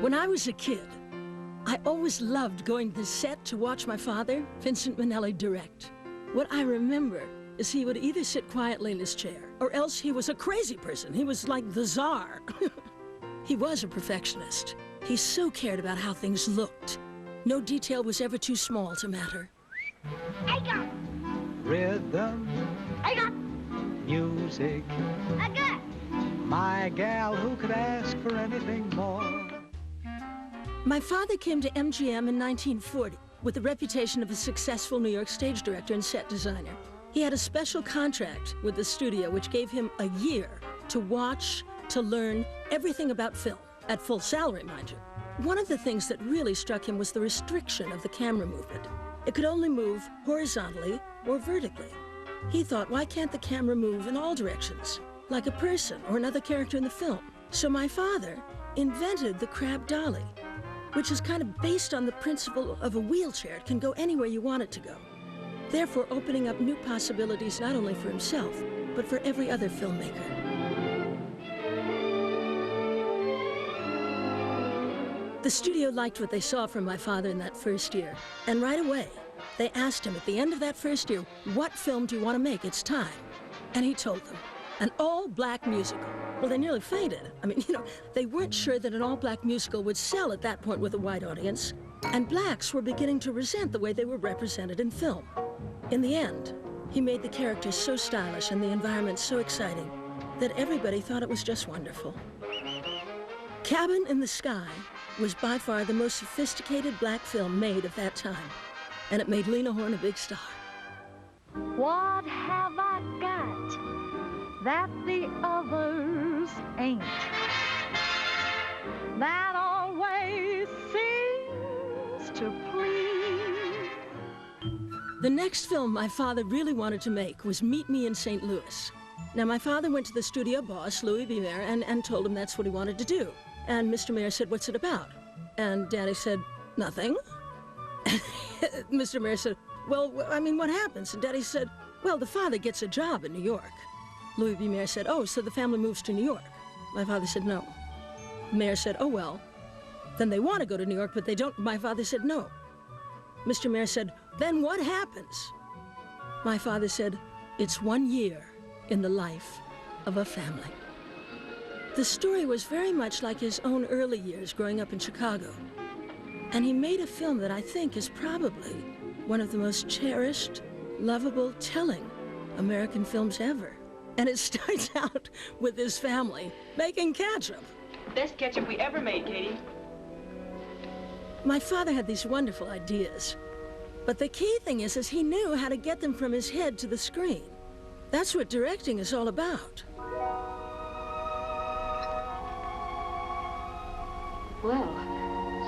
When I was a kid, I always loved going to the set to watch my father, Vincent Minnelli, direct. What I remember is he would either sit quietly in his chair, or else he was a crazy person. He was like the czar. He was a perfectionist. He so cared about how things looked. No detail was ever too small to matter. I got Rhythm, I got music, I got my gal, who could ask for anything more? My father came to MGM in 1940 with the reputation of a successful New York stage director and set designer. He had a special contract with the studio which gave him a year to watch, to learn everything about film, at full salary, mind you. One of the things that really struck him was the restriction of the camera movement. It could only move horizontally or vertically. He thought, why can't the camera move in all directions, like a person or another character in the film? So my father invented the crab dolly, which is kind of based on the principle of a wheelchair. It can go anywhere you want it to go, therefore opening up new possibilities not only for himself, but for every other filmmaker. The studio liked what they saw from my father in that first year, and right away, they asked him at the end of that first year, what film do you want to make? It's time. And he told them, an all-black musical. Well, they nearly fainted. I mean, they weren't sure that an all-black musical would sell at that point with a white audience, and blacks were beginning to resent the way they were represented in film. In the end, he made the characters so stylish and the environment so exciting that everybody thought it was just wonderful. Cabin in the Sky was by far the most sophisticated black film made of that time, and it made Lena Horne a big star. What have I got that the others ain't? That always seems to please. The next film my father really wanted to make was Meet Me in St. Louis. Now, my father went to the studio boss, Louis B. Mayer, and told him that's what he wanted to do. And Mr. Mayer said, what's it about? And Daddy said, nothing. Mr. Mayer said, well, I mean, what happens? And Daddy said, well, the father gets a job in New York. Louis B. Mayer said, oh, so the family moves to New York. My father said, no. Mayer said, oh, well, then they want to go to New York, but they don't. My father said, no. Mr. Mayer said, then what happens? My father said, it's 1 year in the life of a family. The story was very much like his own early years growing up in Chicago. And he made a film that I think is probably one of the most cherished, lovable, telling American films ever. And it starts out with his family making ketchup. Best ketchup we ever made, Katie. My father had these wonderful ideas. But the key thing is he knew how to get them from his head to the screen. That's what directing is all about. Well,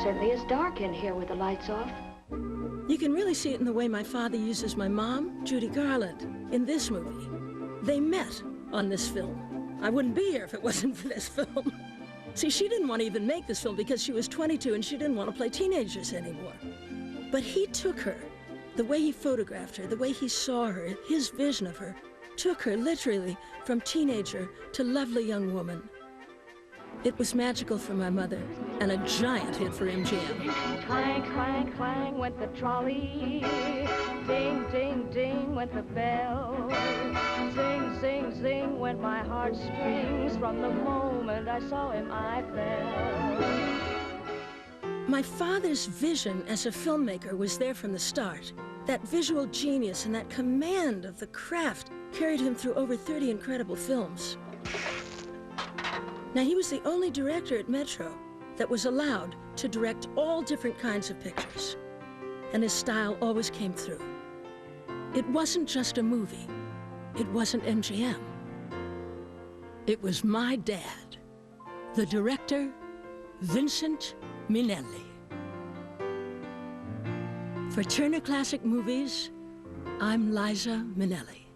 certainly it's dark in here with the lights off. You can really see it in the way my father uses my mom, Judy Garland, in this movie. They met on this film. I wouldn't be here if it wasn't for this film. See, she didn't want to even make this film because she was 22 and she didn't want to play teenagers anymore. But he took her, the way he photographed her, the way he saw her, his vision of her, took her literally from teenager to lovely young woman. It was magical for my mother and a giant hit for MGM. Clang, clang, clang went the trolley. Ding, ding, ding went the bell. Zing, zing, zing went my heartstrings. From the moment I saw him, I fell. My father's vision as a filmmaker was there from the start. That visual genius and that command of the craft carried him through over 30 incredible films. Now, he was the only director at Metro that was allowed to direct all different kinds of pictures, and his style always came through. It wasn't just a movie. It wasn't MGM. It was my dad, the director, Vincent Minnelli. For Turner Classic Movies, I'm Liza Minnelli.